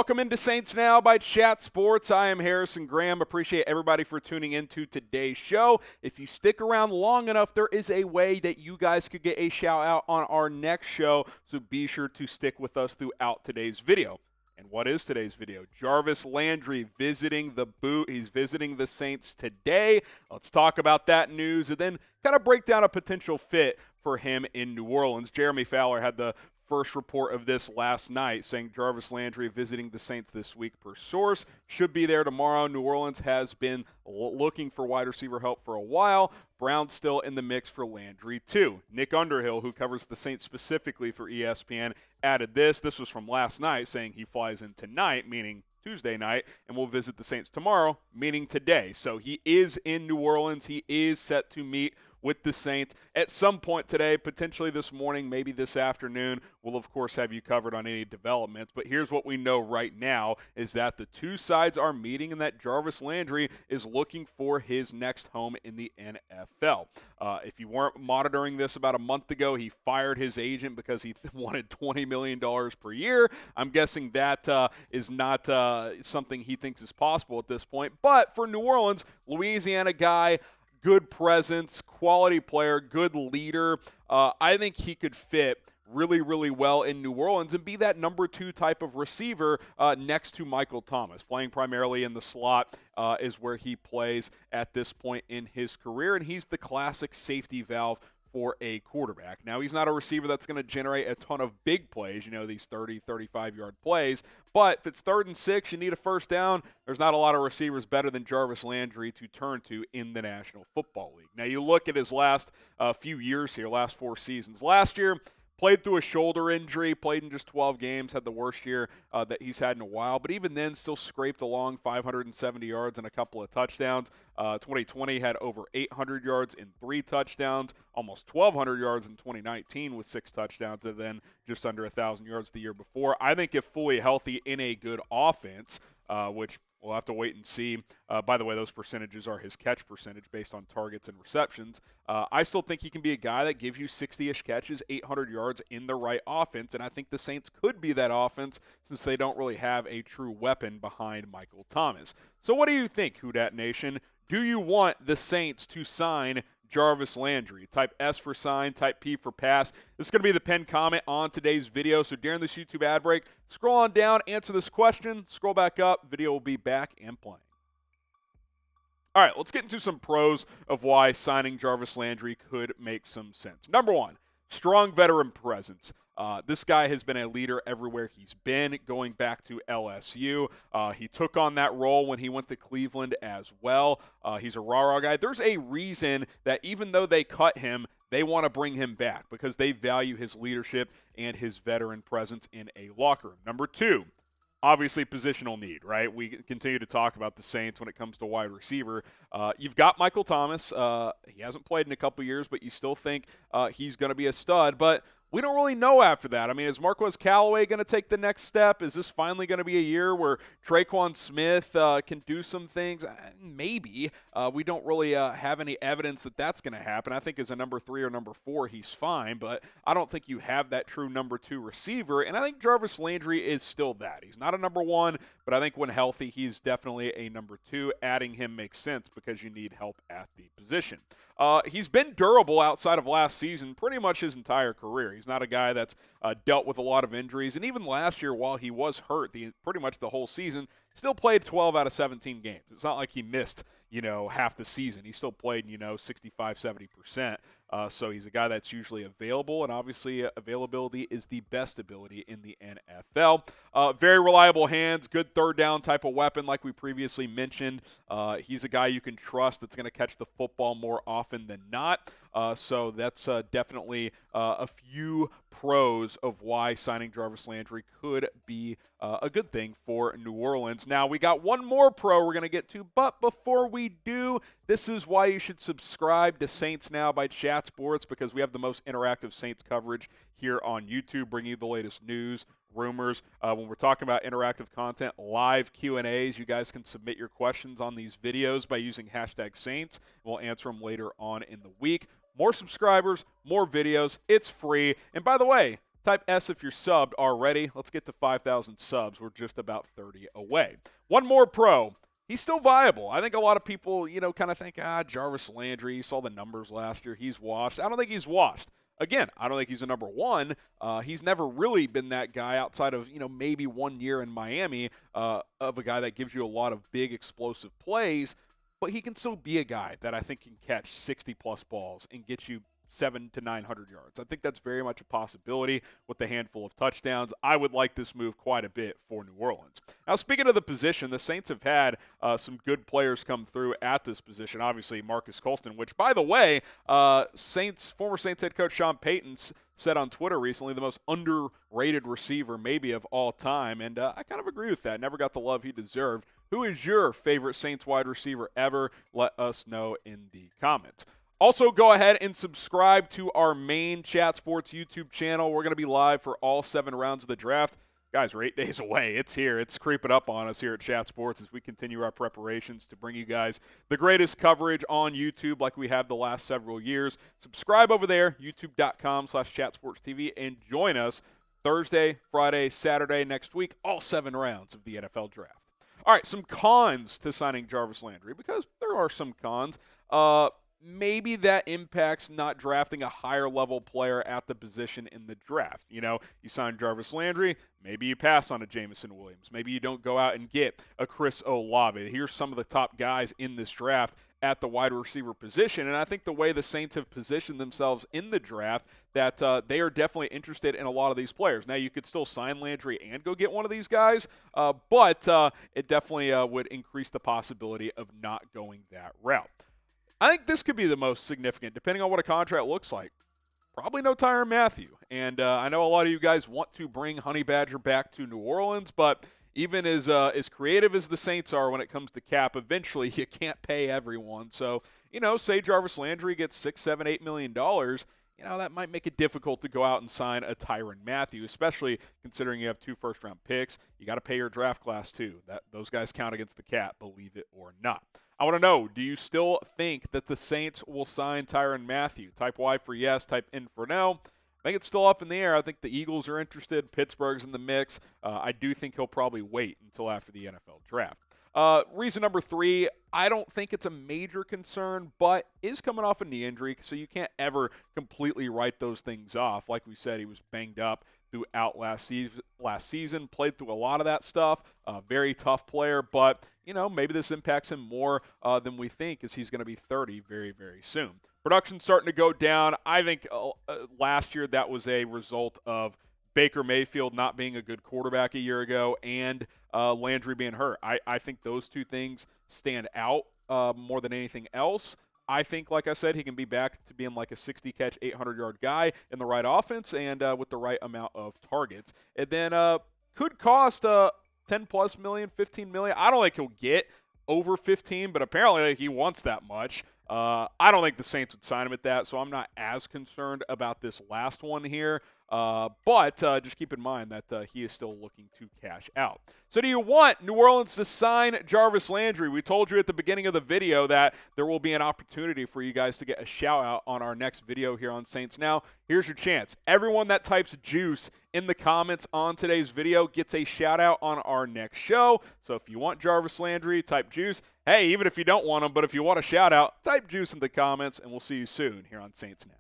Welcome into Saints Now by Chat Sports. I am Harrison Graham. Appreciate everybody for tuning into today's show. If you stick around long enough, there is a way that you guys could get a shout out on our next show, so be sure to stick with us throughout today's video. And what is today's video? Jarvis Landry visiting the boot. He's visiting the Saints today. Let's talk about that news and then kind of break down a potential fit for him in New Orleans. Jeremy Fowler had the first report of this last night, saying Jarvis Landry visiting the Saints this week per source. Should be there tomorrow. New Orleans has been looking for wide receiver help for a while. Brown's still in the mix for Landry too. Nick Underhill, who covers the Saints specifically for ESPN, added this. This was from last night, saying he flies in tonight, meaning Tuesday night, and will visit the Saints tomorrow, meaning today. So he is in New Orleans. He is set to meet with the Saints at some point today, potentially this morning, maybe this afternoon. We'll, of course, have you covered on any developments. But here's what we know right now is that the two sides are meeting and that Jarvis Landry is looking for his next home in the NFL. If you weren't monitoring this about a month ago, he fired his agent because he wanted $20 million per year. I'm guessing that is not something he thinks is possible at this point. But for New Orleans, Louisiana guy, good presence, quality player, good leader. I think he could fit really, really well in New Orleans and be that number two type of receiver next to Michael Thomas. Playing primarily in the slot is where he plays at this point in his career, and he's the classic safety valve for a quarterback. Now, he's not a receiver that's going to generate a ton of big plays, these 30, 35-yard plays. But if it's 3rd and 6, you need a first down, there's not a lot of receivers better than Jarvis Landry to turn to in the National Football League. Now, you look at his last few years here, last 4 seasons. Last year, played through a shoulder injury, played in just 12 games, had the worst year that he's had in a while. But even then, still scraped along 570 yards and a couple of touchdowns. 2020 had over 800 yards and 3 touchdowns, almost 1,200 yards in 2019 with 6 touchdowns, and then just under 1,000 yards the year before. I think if fully healthy in a good offense, which we'll have to wait and see. By the way, those percentages are his catch percentage based on targets and receptions. I still think he can be a guy that gives you 60-ish catches, 800 yards in the right offense, and I think the Saints could be that offense since they don't really have a true weapon behind Michael Thomas. So what do you think, Who Dat Nation? Do you want the Saints to sign Jarvis Landry? Type S for sign, type P for pass. This is going to be the pinned comment on today's video. So during this YouTube ad break, scroll on down, answer this question, scroll back up. Video will be back and playing. All right, let's get into some pros of why signing Jarvis Landry could make some sense. Number one, strong veteran presence. This guy has been a leader everywhere he's been, going back to LSU. He took on that role when he went to Cleveland as well. He's a rah-rah guy. There's a reason that even though they cut him, they want to bring him back because they value his leadership and his veteran presence in a locker room. Number two, obviously positional need, right? We continue to talk about the Saints when it comes to wide receiver. You've got Michael Thomas. He hasn't played in a couple years, but you still think he's going to be a stud. But we don't really know after that. I mean, is Marquez Callaway going to take the next step? Is this finally going to be a year where Traquan Smith can do some things? Maybe. We don't really have any evidence that that's going to happen. I think as a number 3 or number 4, he's fine, but I don't think you have that true number 2 receiver, and I think Jarvis Landry is still that. He's not a number 1, but I think when healthy, he's definitely a number 2. Adding him makes sense because you need help at the position. He's been durable outside of last season pretty much his entire career. He's not a guy that's dealt with a lot of injuries. And even last year, while he was hurt pretty much the whole season, still played 12 out of 17 games. It's not like he missed, half the season. He still played, 65, 70%. So he's a guy that's usually available, and obviously availability is the best ability in the NFL. Very reliable hands, good third down type of weapon like we previously mentioned. He's a guy you can trust that's going to catch the football more often than not. So that's definitely a few pros of why signing Jarvis Landry could be a good thing for New Orleans. Now, we got one more pro we're going to get to, but before we do, this is why you should subscribe to Saints Now by Chat Sports, because we have the most interactive Saints coverage here on YouTube, bringing you the latest news, rumors. When we're talking about interactive content, live Q&As, you guys can submit your questions on these videos by using #Saints. We'll answer them later on in the week. More subscribers, more videos. It's free. And by the way, Type S if you're subbed already. Let's get to 5,000 subs. We're just about 30 away. One more pro. He's still viable. I think a lot of people, kind of think, Jarvis Landry, you saw the numbers last year. He's washed. I don't think he's washed. Again, I don't think he's a number one. He's never really been that guy outside of, maybe 1 year in Miami of a guy that gives you a lot of big explosive plays. But he can still be a guy that I think can catch 60-plus balls and get you 700 to 900 yards. I think that's very much a possibility with a handful of touchdowns. I would like this move quite a bit for New Orleans. Now, speaking of the position, the Saints have had some good players come through at this position. Obviously, Marcus Colston, which, by the way, former Saints head coach Sean Payton said on Twitter recently, the most underrated receiver maybe of all time, and I kind of agree with that. Never got the love he deserved. Who is your favorite Saints wide receiver ever? Let us know in the comments. Also, go ahead and subscribe to our main Chat Sports YouTube channel. We're going to be live for all 7 rounds of the draft. Guys, we're 8 days away. It's here. It's creeping up on us here at Chat Sports as we continue our preparations to bring you guys the greatest coverage on YouTube like we have the last several years. Subscribe over there, youtube.com/chatsportstv, and join us Thursday, Friday, Saturday next week, all 7 rounds of the NFL draft. All right, some cons to signing Jarvis Landry, because there are some cons. Maybe that impacts not drafting a higher level player at the position in the draft. You sign Jarvis Landry, maybe you pass on a Jameson Williams. Maybe you don't go out and get a Chris Olave. Here's some of the top guys in this draft at the wide receiver position. And I think the way the Saints have positioned themselves in the draft, that they are definitely interested in a lot of these players. Now, you could still sign Landry and go get one of these guys, but it definitely would increase the possibility of not going that route. I think this could be the most significant, depending on what a contract looks like. Probably no Tyrann Mathieu. And I know a lot of you guys want to bring Honey Badger back to New Orleans, but even as creative as the Saints are when it comes to cap, eventually you can't pay everyone. So, say Jarvis Landry gets $6, $7, $8 million, that might make it difficult to go out and sign a Tyrann Mathieu, especially considering you have 2 first-round picks. You got to pay your draft class too. Those guys count against the cap, believe it or not. I want to know, do you still think that the Saints will sign Tyrann Mathieu? Type Y for yes, type N for no. I think it's still up in the air. I think the Eagles are interested. Pittsburgh's in the mix. I do think he'll probably wait until after the NFL draft. Reason number 3, I don't think it's a major concern, but is coming off a knee injury, so you can't ever completely write those things off. Like we said, he was banged up throughout last season, played through a lot of that stuff. Very tough player, but maybe this impacts him more than we think, as he's going to be 30 very, very soon. Production's starting to go down. I think last year that was a result of Baker Mayfield not being a good quarterback a year ago and Landry being hurt. I think those 2 things stand out more than anything else. I think, like I said, he can be back to being like a 60-catch, 800-yard guy in the right offense and with the right amount of targets. And then could cost $10+ million, $15 million. I don't think he'll get over 15, but apparently he wants that much. I don't think the Saints would sign him at that, so I'm not as concerned about this last one here. But just keep in mind that he is still looking to cash out. So do you want New Orleans to sign Jarvis Landry? We told you at the beginning of the video that there will be an opportunity for you guys to get a shout-out on our next video here on Saints Now. Here's your chance. Everyone that types juice in the comments on today's video gets a shout-out on our next show. So if you want Jarvis Landry, type juice. Hey, even if you don't want him, but if you want a shout-out, type juice in the comments, and we'll see you soon here on Saints Now.